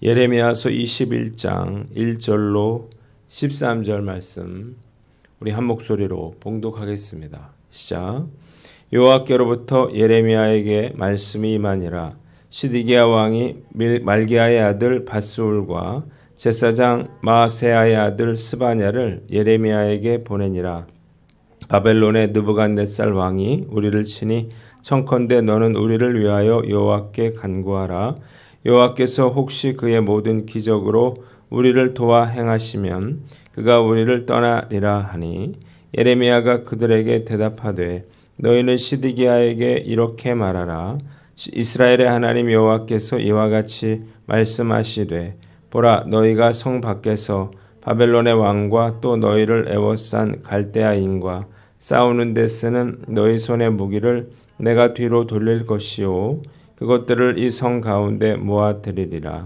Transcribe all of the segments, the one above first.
예레미야서 21장 1절로 13절 말씀 우리 한 목소리로 봉독하겠습니다. 시작. 여호와께로부터 예레미야에게 말씀이 임하니라. 시드기야 왕이 말기야의 아들 밧스울과 제사장 마아세야의 아들 스바냐를 예레미야에게 보내니라. 바벨론의 느부갓네살 왕이 우리를 치니 청컨대 너는 우리를 위하여 여호와께 간구하라. 여호와께서 혹시 그의 모든 기적으로 우리를 도와 행하시면 그가 우리를 떠나리라 하니 예레미야가 그들에게 대답하되 너희는 시드기야에게 이렇게 말하라. 이스라엘의 하나님 여호와께서 이와 같이 말씀하시되 보라 너희가 성 밖에서 바벨론의 왕과 또 너희를 애워싼 갈대아인과 싸우는 데 쓰는 너희 손의 무기를 내가 뒤로 돌릴 것이요 그것들을 이 성 가운데 모아들이리라.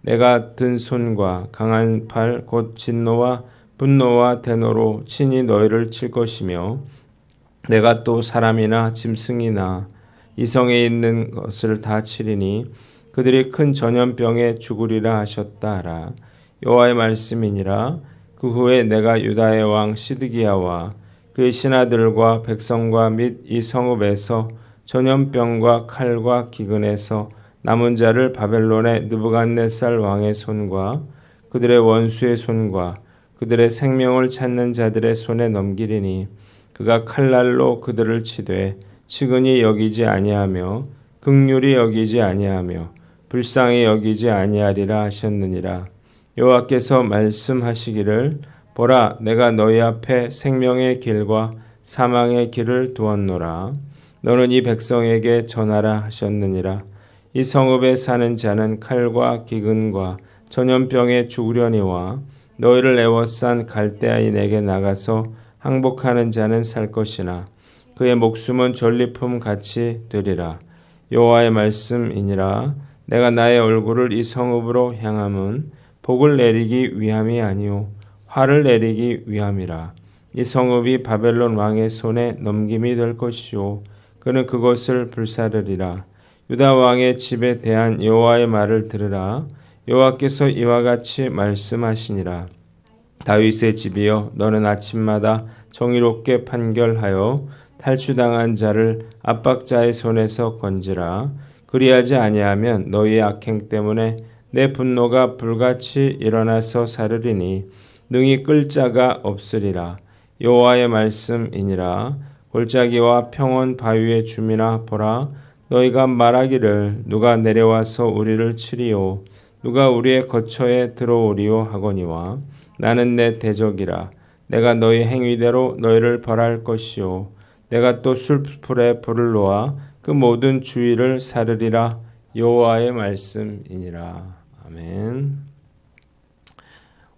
내가 든 손과 강한 팔 곧 진노와 분노와 대노로 친히 너희를 칠 것이며 내가 또 사람이나 짐승이나 이 성에 있는 것을 다 치리니 그들이 큰 전염병에 죽으리라 하셨다 하라. 여호와의 말씀이니라. 그 후에 내가 유다의 왕 시드기야와 그의 신하들과 백성과 및 이 성읍에서 전염병과 칼과 기근에서 남은 자를 바벨론의 느부갓네살 왕의 손과 그들의 원수의 손과 그들의 생명을 찾는 자들의 손에 넘기리니 그가 칼날로 그들을 치되 측은히 여기지 아니하며 긍휼히 여기지 아니하며 불쌍히 여기지 아니하리라 하셨느니라. 여호와께서 말씀하시기를 보라 내가 너희 앞에 생명의 길과 사망의 길을 두었노라. 너는 이 백성에게 전하라 하셨느니라. 이 성읍에 사는 자는 칼과 기근과 전염병에 죽으려니와 너희를 애워싼 갈대아인에게 나가서 항복하는 자는 살 것이나 그의 목숨은 전리품 같이 되리라. 여호와의 말씀이니라. 내가 나의 얼굴을 이 성읍으로 향함은 복을 내리기 위함이 아니요 화를 내리기 위함이라. 이 성읍이 바벨론 왕의 손에 넘김이 될 것이요 그는 그것을 불사르리라. 유다 왕의 집에 대한 여호와의 말을 들으라. 여호와께서 이와 같이 말씀하시니라. 다윗의 집이여 너는 아침마다 정의롭게 판결하여 탈취당한 자를 압박자의 손에서 건지라. 그리하지 아니하면 너희의 악행 때문에 내 분노가 불같이 일어나서 사르리니 능히 끌 자가 없으리라. 여호와의 말씀이니라. 골짜기와 평원 바위의 주민아 보라 너희가 말하기를 누가 내려와서 우리를 치리요 누가 우리의 거처에 들어오리요 하거니와 나는 내 대적이라. 내가 너희 행위대로 너희를 벌할 것이요 내가 또 sul풀에 불을 놓아 그 모든 주위를 사르리라. 여호와의 말씀이니라. 아멘.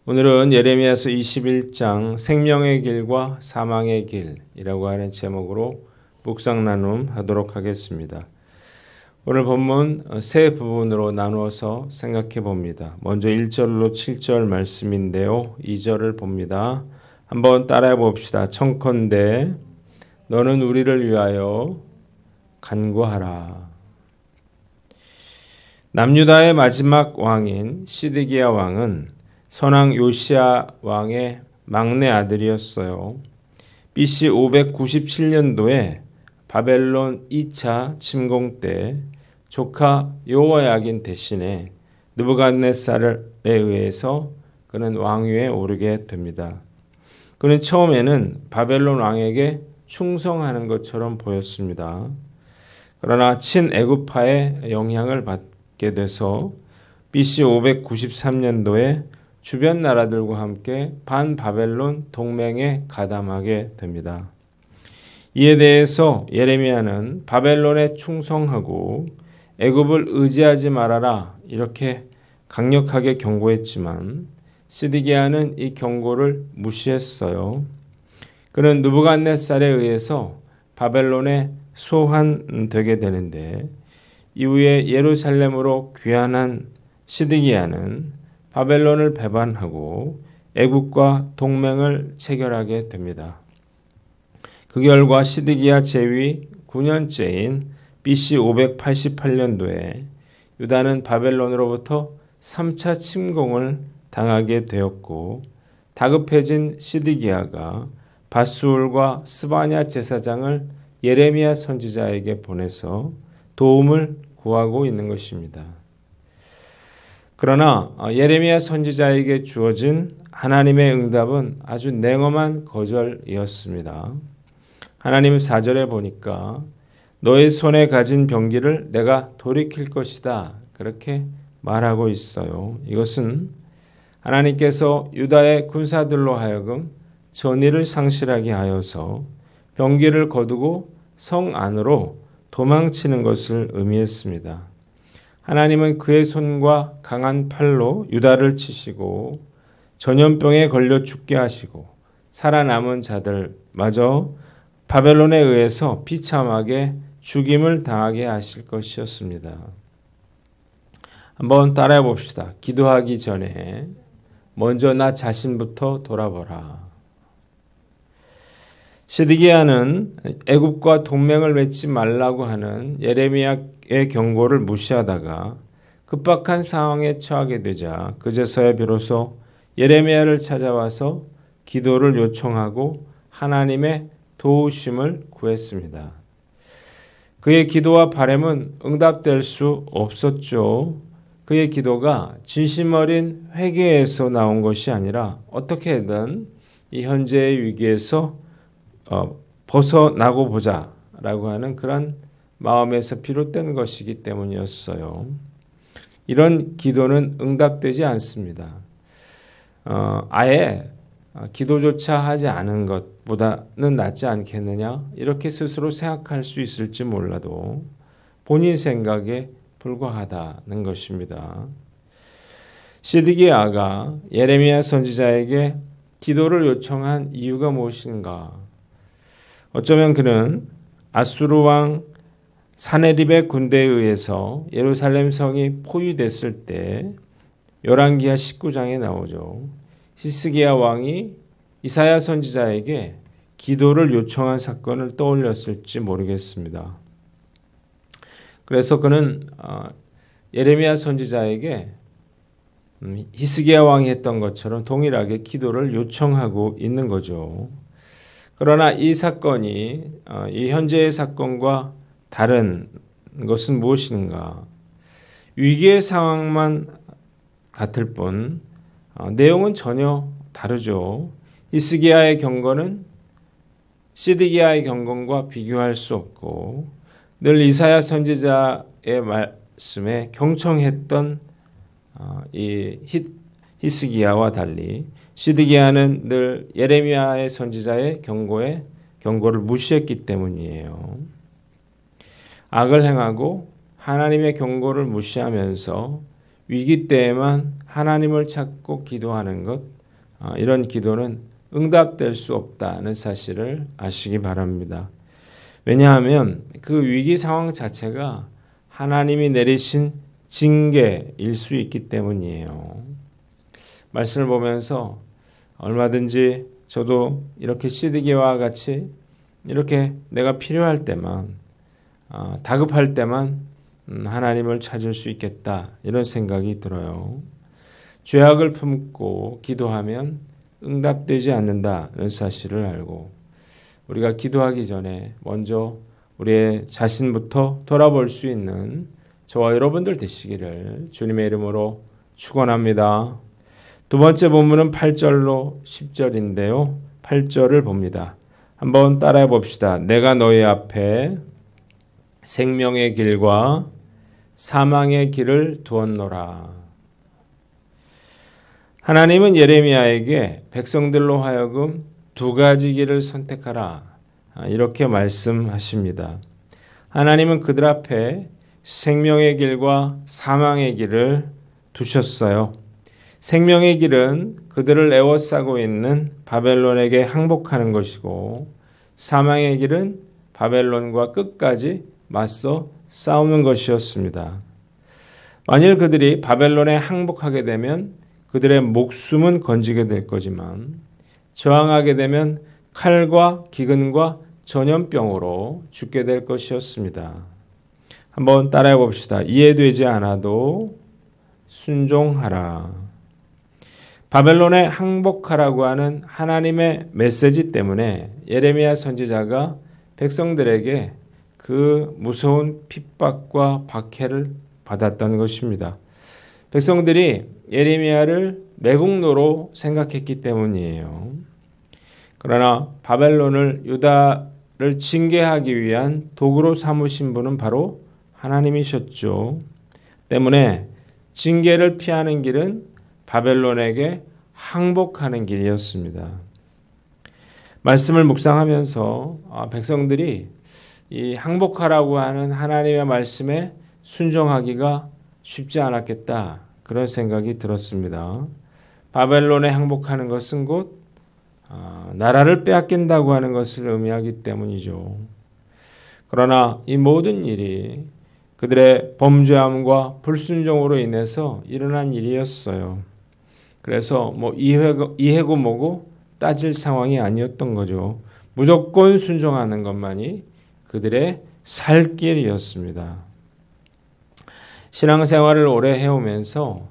오늘은 예레미야서 21장 생명의 길과 사망의 길이라고 하는 제목으로 묵상 나눔 하도록 하겠습니다. 오늘 본문 세 부분으로 나누어서 생각해 봅니다. 먼저 1절로 7절 말씀인데요. 2절을 봅니다. 한번 따라해 봅시다. 청컨대 너는 우리를 위하여 간구하라. 남유다의 마지막 왕인 시드기야 왕은 선왕 요시야 왕의 막내 아들이었어요. BC 597년도에 바벨론 2차 침공 때 조카 여호야긴 대신에 느부갓네살에 의해서 그는 왕위에 오르게 됩니다. 그는 처음에는 바벨론 왕에게 충성하는 것처럼 보였습니다. 그러나 친애굽파의 영향을 받게 돼서 BC 593년도에 주변 나라들과 함께 반바벨론 동맹에 가담하게 됩니다. 이에 대해서 예레미야는 바벨론에 충성하고 애굽을 의지하지 말아라 이렇게 강력하게 경고했지만 시드기야는 이 경고를 무시했어요. 그는 느부갓네살에 의해서 바벨론에 소환되게 되는데 이후에 예루살렘으로 귀환한 시드기야는 바벨론을 배반하고 애굽과 동맹을 체결하게 됩니다. 그 결과 시드기야 제위 9년째인 BC 588년도에 유다는 바벨론으로부터 3차 침공을 당하게 되었고 다급해진 시드기야가 밧수울과 스바냐 제사장을 예레미야 선지자에게 보내서 도움을 구하고 있는 것입니다. 그러나 예레미야 선지자에게 주어진 하나님의 응답은 아주 냉엄한 거절이었습니다. 하나님 4절에 보니까 너의 손에 가진 병기를 내가 돌이킬 것이다. 그렇게 말하고 있어요. 이것은 하나님께서 유다의 군사들로 하여금 전의를 상실하게 하여서 병기를 거두고 성 안으로 도망치는 것을 의미했습니다. 하나님은 그의 손과 강한 팔로 유다를 치시고 전염병에 걸려 죽게 하시고 살아남은 자들마저 바벨론에 의해서 비참하게 죽임을 당하게 하실 것이었습니다. 한번 따라해 봅시다. 기도하기 전에 먼저 나 자신부터 돌아보라. 시드기야는 애굽과 동맹을 맺지 말라고 하는 예레미야의 경고를 무시하다가 급박한 상황에 처하게 되자 그제서야 비로소 예레미야를 찾아와서 기도를 요청하고 하나님의 도우심을 구했습니다. 그의 기도와 바람은 응답될 수 없었죠. 그의 기도가 진심 어린 회개에서 나온 것이 아니라 어떻게든 이 현재의 위기에서 벗어나고 보자라고 하는 그런 마음에서 비롯된 것이기 때문이었어요. 이런 기도는 응답되지 않습니다. 아예 기도조차 하지 않은 것보다는 낫지 않겠느냐 이렇게 스스로 생각할 수 있을지 몰라도 본인 생각에 불과하다는 것입니다. 시드기야가 예레미야 선지자에게 기도를 요청한 이유가 무엇인가? 어쩌면 그는 아수르 왕 사네립의 군대에 의해서 예루살렘 성이 포위됐을 때 열왕기하 19장에 나오죠. 히스기야 왕이 이사야 선지자에게 기도를 요청한 사건을 떠올렸을지 모르겠습니다. 그래서 그는 예레미야 선지자에게 히스기야 왕이 했던 것처럼 동일하게 기도를 요청하고 있는 거죠. 그러나 이 사건이 이 현재의 사건과 다른 것은 무엇인가? 위기의 상황만 같을 뿐 내용은 전혀 다르죠. 히스기야의 경고는 시드기야의 경고와 비교할 수 없고 늘 이사야 선지자의 말씀에 경청했던 이 히스기야와 달리 시드기야는 늘 예레미야의 선지자의 경고를 무시했기 때문이에요. 악을 행하고 하나님의 경고를 무시하면서 위기 때에만 하나님을 찾고 기도하는 것, 이런 기도는 응답될 수 없다는 사실을 아시기 바랍니다. 왜냐하면 그 위기 상황 자체가 하나님이 내리신 징계일 수 있기 때문이에요. 말씀을 보면서 얼마든지 저도 이렇게 시드기야와 같이 이렇게 내가 필요할 때만 다급할 때만 하나님을 찾을 수 있겠다 이런 생각이 들어요. 죄악을 품고 기도하면 응답되지 않는다는 사실을 알고 우리가 기도하기 전에 먼저 우리의 자신부터 돌아볼 수 있는 저와 여러분들 되시기를 주님의 이름으로 축원합니다. 두 번째 본문은 8절로 10절인데요. 8절을 봅니다. 한번 따라해 봅시다. 내가 너희 앞에 생명의 길과 사망의 길을 두었노라. 하나님은 예레미야에게 백성들로 하여금 두 가지 길을 선택하라 이렇게 말씀하십니다. 하나님은 그들 앞에 생명의 길과 사망의 길을 두셨어요. 생명의 길은 그들을 에워싸고 있는 바벨론에게 항복하는 것이고 사망의 길은 바벨론과 끝까지 맞서 싸우는 것이었습니다. 만일 그들이 바벨론에 항복하게 되면 그들의 목숨은 건지게 될 거지만 저항하게 되면 칼과 기근과 전염병으로 죽게 될 것이었습니다. 한번 따라해 봅시다. 이해되지 않아도 순종하라. 바벨론에 항복하라고 하는 하나님의 메시지 때문에 예레미야 선지자가 백성들에게 그 무서운 핍박과 박해를 받았던 것입니다. 백성들이 예레미야를 매국노로 생각했기 때문이에요. 그러나 바벨론을 유다를 징계하기 위한 도구로 삼으신 분은 바로 하나님이셨죠. 때문에 징계를 피하는 길은 바벨론에게 항복하는 길이었습니다. 말씀을 묵상하면서 백성들이 이 항복하라고 하는 하나님의 말씀에 순종하기가 쉽지 않았겠다, 그런 생각이 들었습니다. 바벨론에 항복하는 것은 곧 나라를 빼앗긴다고 하는 것을 의미하기 때문이죠. 그러나 이 모든 일이 그들의 범죄함과 불순종으로 인해서 일어난 일이었어요. 그래서 이해고 뭐고 따질 상황이 아니었던 거죠. 무조건 순종하는 것만이 그들의 살 길이었습니다. 신앙생활을 오래 해오면서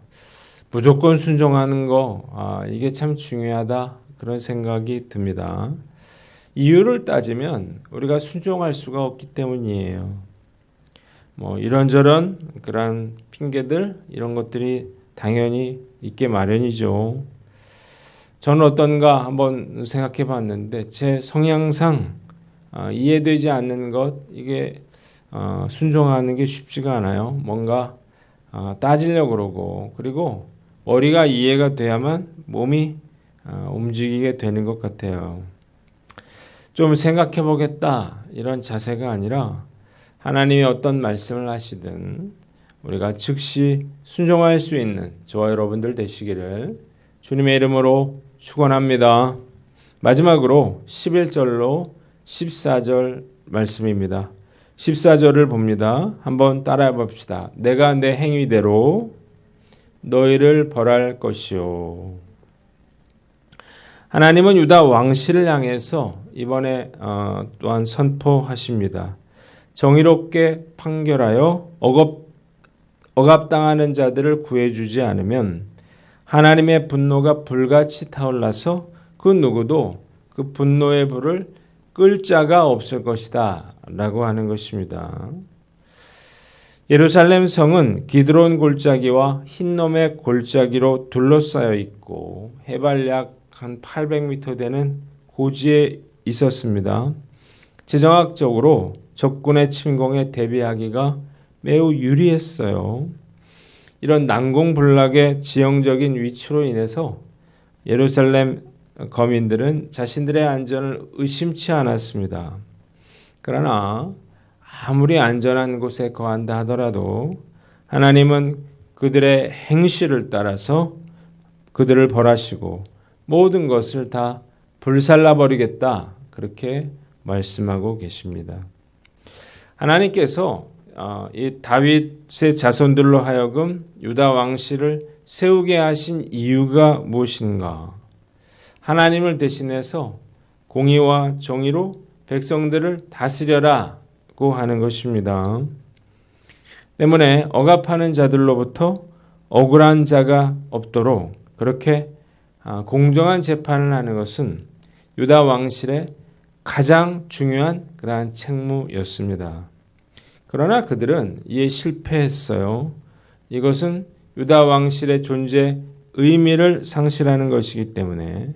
무조건 순종하는 거, 이게 참 중요하다, 그런 생각이 듭니다. 이유를 따지면 우리가 순종할 수가 없기 때문이에요. 이런저런 그런 핑계들, 이런 것들이 당연히 있게 마련이죠. 저는 어떤가 한번 생각해 봤는데 제 성향상 이해되지 않는 것, 이게 순종하는 게 쉽지가 않아요. 뭔가 따지려고 그러고, 그리고 머리가 이해가 돼야만 몸이 움직이게 되는 것 같아요. 좀 생각해 보겠다, 이런 자세가 아니라 하나님이 어떤 말씀을 하시든 우리가 즉시 순종할 수 있는 저와 여러분들 되시기를 주님의 이름으로 축원합니다. 마지막으로 11절로 14절 말씀입니다. 14절을 봅니다. 한번 따라해 봅시다. 내가 내 행위대로 너희를 벌할 것이요. 하나님은 유다 왕실을 향해서 이번에 또한 선포하십니다. 정의롭게 판결하여 억압당하는 자들을 구해주지 않으면 하나님의 분노가 불같이 타올라서 그 누구도 그 분노의 불을 끌 자가 없을 것이다 라고 하는 것입니다. 예루살렘 성은 기드론 골짜기와 흰놈의 골짜기로 둘러싸여 있고 해발 약 한 800m 되는 고지에 있었습니다. 지정학적으로 적군의 침공에 대비하기가 매우 유리했어요. 이런 난공불락의 지형적인 위치로 인해서 예루살렘 거민들은 자신들의 안전을 의심치 않았습니다. 그러나 아무리 안전한 곳에 거한다 하더라도 하나님은 그들의 행실을 따라서 그들을 벌하시고 모든 것을 다 불살라버리겠다, 그렇게 말씀하고 계십니다. 하나님께서 이 다윗의 자손들로 하여금 유다 왕실을 세우게 하신 이유가 무엇인가? 하나님을 대신해서 공의와 정의로 백성들을 다스려라고 하는 것입니다. 때문에 억압하는 자들로부터 억울한 자가 없도록 그렇게 공정한 재판을 하는 것은 유다 왕실의 가장 중요한 그러한 책무였습니다. 그러나 그들은 이에 실패했어요. 이것은 유다 왕실의 존재 의미를 상실하는 것이기 때문에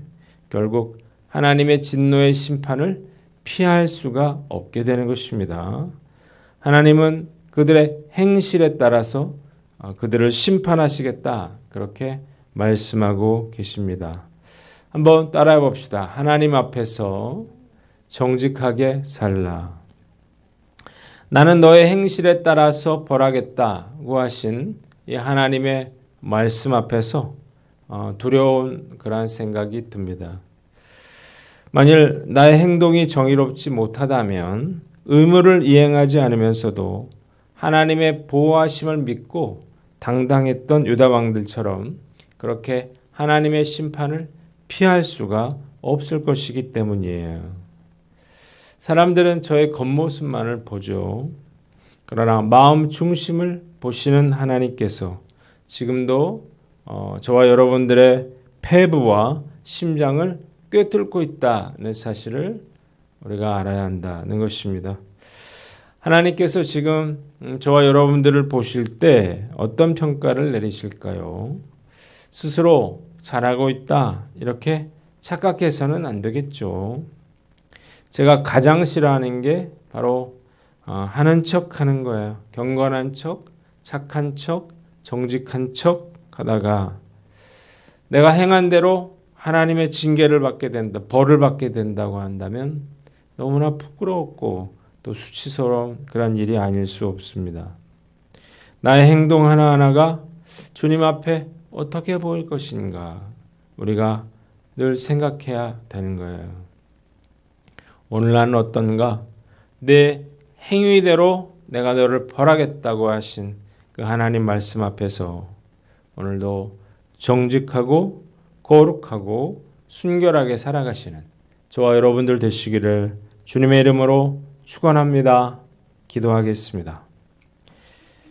결국 하나님의 진노의 심판을 피할 수가 없게 되는 것입니다. 하나님은 그들의 행실에 따라서 그들을 심판하시겠다, 그렇게 말씀하고 계십니다. 한번 따라해 봅시다. 하나님 앞에서 정직하게 살라. 나는 너의 행실에 따라서 벌하겠다고 하신 이 하나님의 말씀 앞에서 두려운 그러한 생각이 듭니다. 만일 나의 행동이 정의롭지 못하다면 의무를 이행하지 않으면서도 하나님의 보호하심을 믿고 당당했던 유다 왕들처럼 그렇게 하나님의 심판을 피할 수가 없을 것이기 때문이에요. 사람들은 저의 겉모습만을 보죠. 그러나 마음 중심을 보시는 하나님께서 지금도 저와 여러분들의 폐부와 심장을 꿰뚫고 있다는 사실을 우리가 알아야 한다는 것입니다. 하나님께서 지금 저와 여러분들을 보실 때 어떤 평가를 내리실까요? 스스로 잘하고 있다 이렇게 착각해서는 안 되겠죠. 제가 가장 싫어하는 게 바로 하는 척 하는 거예요. 경건한 척, 착한 척, 정직한 척 하다가 내가 행한 대로 하나님의 징계를 받게 된다, 벌을 받게 된다고 한다면 너무나 부끄럽고 또 수치스러운 그런 일이 아닐 수 없습니다. 나의 행동 하나하나가 주님 앞에 어떻게 보일 것인가 우리가 늘 생각해야 되는 거예요. 오늘 나는 어떤가? 내 행위대로 내가 너를 벌하겠다고 하신 그 하나님 말씀 앞에서 오늘도 정직하고 거룩하고 순결하게 살아가시는 저와 여러분들 되시기를 주님의 이름으로 축원합니다. 기도하겠습니다.